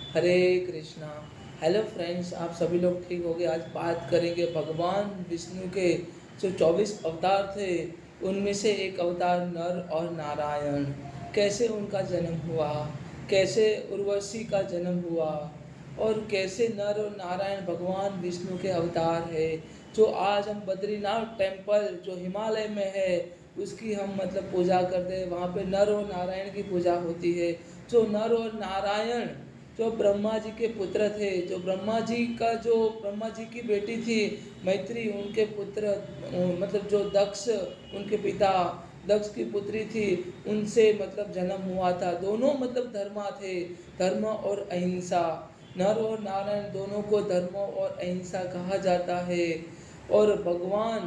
हरे Krishna. Hello friends, आप सभी लोग ठीक हो गए। आज बात करेंगे भगवान विष्णु के जो 24 अवतार थे, उनमें से एक अवतार नर और नारायण, कैसे उनका जन्म हुआ, कैसे उर्वशी का जन्म हुआ, और कैसे नर और नारायण भगवान विष्णु के अवतार है। जो आज हम बद्रीनाथ टेम्पल जो हिमालय में है, उसकी हम पूजा करते हैं। वहाँ पे नर और नारायण की पूजा होती है। जो नर और नारायण जो ब्रह्मा जी के पुत्र थे, जो ब्रह्मा जी की बेटी थी मैत्री, उनके पुत्र जो दक्ष, उनके पिता दक्ष की पुत्री थी, उनसे जन्म हुआ था। दोनों धर्मा थे, धर्म और अहिंसा। नर और नारायण दोनों को धर्म और अहिंसा कहा जाता है। और भगवान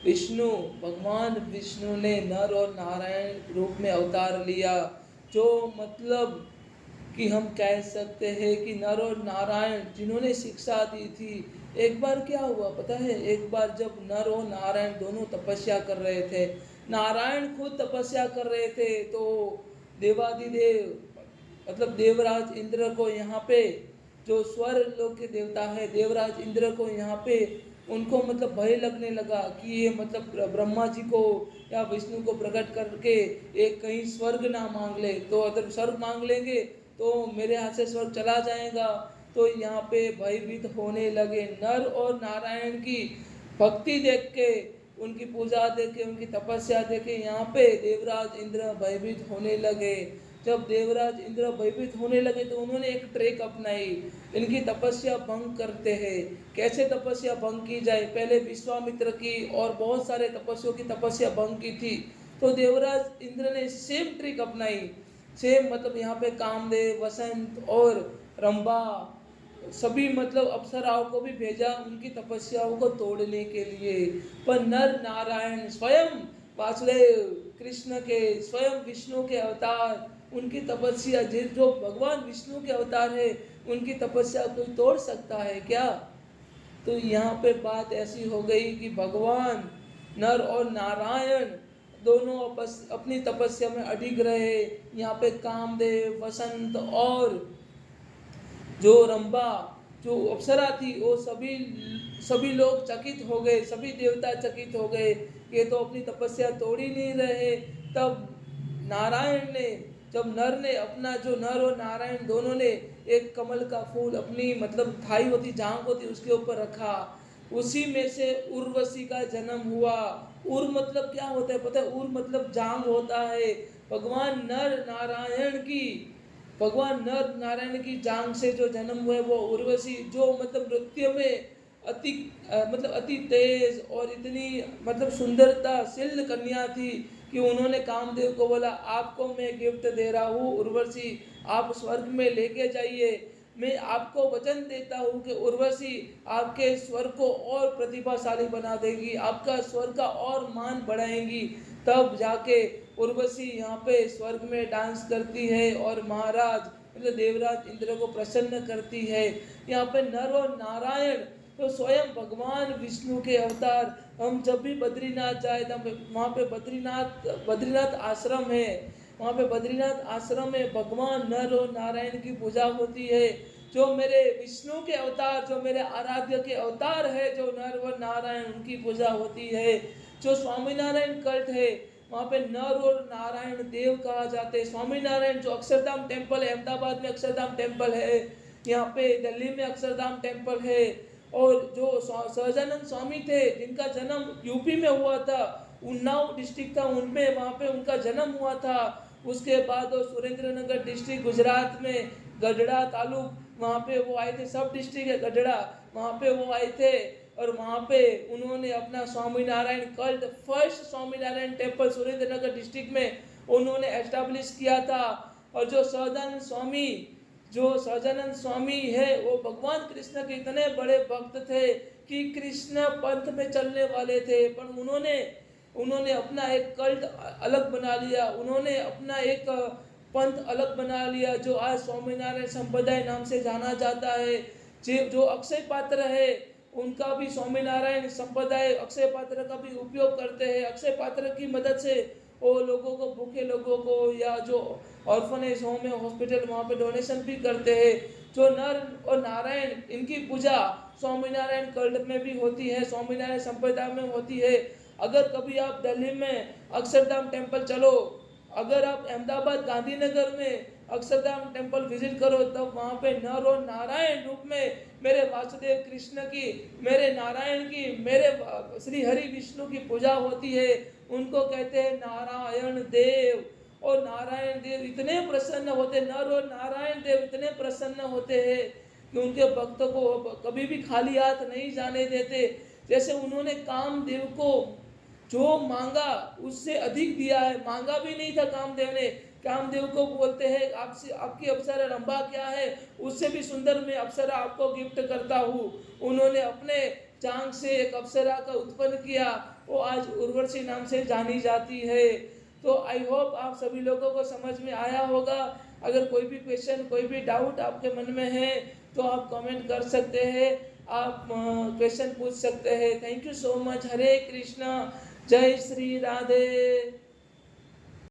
विष्णु ने नर और नारायण रूप में अवतार लिया। जो कि हम कह सकते हैं कि नर और नारायण जिन्होंने शिक्षा दी थी। एक बार क्या हुआ पता है, एक बार जब नर और नारायण दोनों तपस्या कर रहे थे, नारायण खुद तपस्या कर रहे थे, तो देवादिदेव देवराज इंद्र को यहाँ पे, जो स्वर लोक के देवता है, देवराज इंद्र को यहाँ पे उनको भय लगने लगा कि ये ब्रह्मा जी को या विष्णु को प्रकट करके एक कहीं स्वर्ग ना मांग ले, तो अगर स्वर्ग मांग लेंगे तो मेरे हाथ से स्वर्ग चला जाएगा। तो यहाँ पे भयभीत होने लगे। नर और नारायण की भक्ति देख के, उनकी पूजा देख के, उनकी तपस्या देख के यहाँ पे देवराज इंद्र भयभीत होने लगे। जब देवराज इंद्र भयभीत होने लगे तो उन्होंने एक ट्रिक अपनाई, इनकी तपस्या भंग करते हैं। कैसे तपस्या भंग की जाए, पहले विश्वामित्र की और बहुत सारे तपस्वियों की तपस्या भंग की थी। तो देवराज इंद्र ने सेम ट्रिक अपनाई। सेम यहाँ पे कामदेव, वसंत और रंभा, सभी अप्सराओं को भी भेजा उनकी तपस्याओं को तोड़ने के लिए। पर नर नारायण स्वयं वासुदेव कृष्ण के, स्वयं विष्णु के अवतार, उनकी तपस्या, जो भगवान विष्णु के अवतार है, उनकी तपस्या कोई तोड़ सकता है क्या? तो यहाँ पे बात ऐसी हो गई कि भगवान नर और नारायण दोनों अपनी तपस्या में अडिग रहे। यहाँ पे कामदेव, वसंत और जो रंभा, जो अप्सरा थी, वो सभी सभी लोग चकित हो गए, सभी देवता चकित हो गए, ये तो अपनी तपस्या तोड़ ही नहीं रहे। तब नारायण ने, जब नर ने अपना, जो नर और नारायण दोनों ने एक कमल का फूल अपनी थाई होती, जांग होती, उसके ऊपर रखा, उसी में से उर्वशी का जन्म हुआ। उर क्या होता है पता है? उर जांग होता है। भगवान नर नारायण की भगवान नर नारायण की जांग से जो जन्म हुआ है वो उर्वशी, जो नृत्य में अति अति तेज और इतनी सुंदरता शील कन्या थी कि उन्होंने कामदेव को बोला, आपको मैं गिफ्ट दे रहा हूँ उर्वशी, आप स्वर्ग में लेके जाइए। मैं आपको वचन देता हूँ कि उर्वशी आपके स्वर को और प्रतिभाशाली बना देगी, आपका स्वर का और मान बढ़ाएंगी। तब जाके उर्वशी यहाँ पे स्वर्ग में डांस करती है और महाराज देवराज इंद्र को प्रसन्न करती है। यहाँ पे नर और नारायण तो स्वयं भगवान विष्णु के अवतार। हम जब भी बद्रीनाथ जाए तब वहाँ पे बद्रीनाथ आश्रम है, वहाँ पे बद्रीनाथ आश्रम में भगवान नर और नारायण की पूजा होती है। जो मेरे विष्णु के अवतार, जो मेरे आराध्य के अवतार है, जो नर और नारायण, उनकी पूजा होती है। जो स्वामीनारायण कल्ट है, वहाँ पे नर और नारायण देव कहा जाते हैं। स्वामीनारायण जो अक्षरधाम टेम्पल है, अहमदाबाद में अक्षरधाम टेम्पल है, यहाँ पे दिल्ली में अक्षरधाम टेम्पल है। और जो सहजानंद स्वामी थे, जिनका जन्म यूपी में हुआ था, उन्नाव डिस्ट्रिक्ट था उनमें, वहाँ पे उनका जन्म हुआ था। उसके बाद वो सुरेंद्र नगर डिस्ट्रिक्ट गुजरात में गढ़ड़ा तालुक, वहाँ पे वो आए थे, सब डिस्ट्रिक्ट है गढ़ड़ा, वहाँ पे वो आए थे। और वहाँ पे उन्होंने अपना Swaminarayan cult, first Swaminarayan temple Surendranagar district में उन्होंने एस्टेब्लिश किया था। और जो सहजानंद स्वामी है, वो भगवान कृष्ण के इतने बड़े भक्त थे कि कृष्ण पंथ में चलने वाले थे, पर उन्होंने अपना एक कल्ट अलग बना लिया, उन्होंने अपना एक पंथ अलग बना लिया, जो आज स्वामीनारायण संप्रदाय नाम से जाना जाता है। जो अक्षय पात्र है, उनका भी स्वामीनारायण संप्रदाय अक्षय पात्र का भी उपयोग करते हैं। अक्षय पात्र की मदद से वो लोगों को, भूखे लोगों को, या जो ऑर्फनेज होम है, हॉस्पिटल, वहाँ पे डोनेशन भी करते हैं। जो नर और नारायण इनकी पूजा स्वामीनारायण कल्ट में भी होती है, स्वामीनारायण संप्रदाय में होती है। अगर कभी आप दिल्ली में अक्षरधाम टेम्पल चलो, अगर आप अहमदाबाद गांधीनगर में अक्षरधाम टेम्पल विजिट करो, तब वहाँ पे नर और नारायण रूप में मेरे वासुदेव कृष्ण की, मेरे नारायण की, मेरे श्री हरि विष्णु की पूजा होती है। उनको कहते हैं नारायण देव। और नारायण देव इतने प्रसन्न होते, नर और नारायण देव इतने प्रसन्न होते हैं कि उनके भक्तों को कभी भी खाली हाथ नहीं जाने देते। जैसे उन्होंने कामदेव को जो मांगा उससे अधिक दिया है, मांगा भी नहीं था कामदेव ने। कामदेव को बोलते हैं आपसे, आपकी अप्सरा रंभा क्या है, उससे भी सुंदर मैं अप्सरा आपको गिफ्ट करता हूँ। उन्होंने अपने चांग से एक अप्सरा का उत्पन्न किया, वो आज उर्वशी नाम से जानी जाती है। तो आई होप आप सभी लोगों को समझ में आया होगा। अगर कोई भी क्वेश्चन, कोई भी डाउट आपके मन में है तो आप कमेंट कर सकते हैं, आप क्वेश्चन पूछ सकते हैं। Thank you so much. Hare Krishna, जय श्री राधे।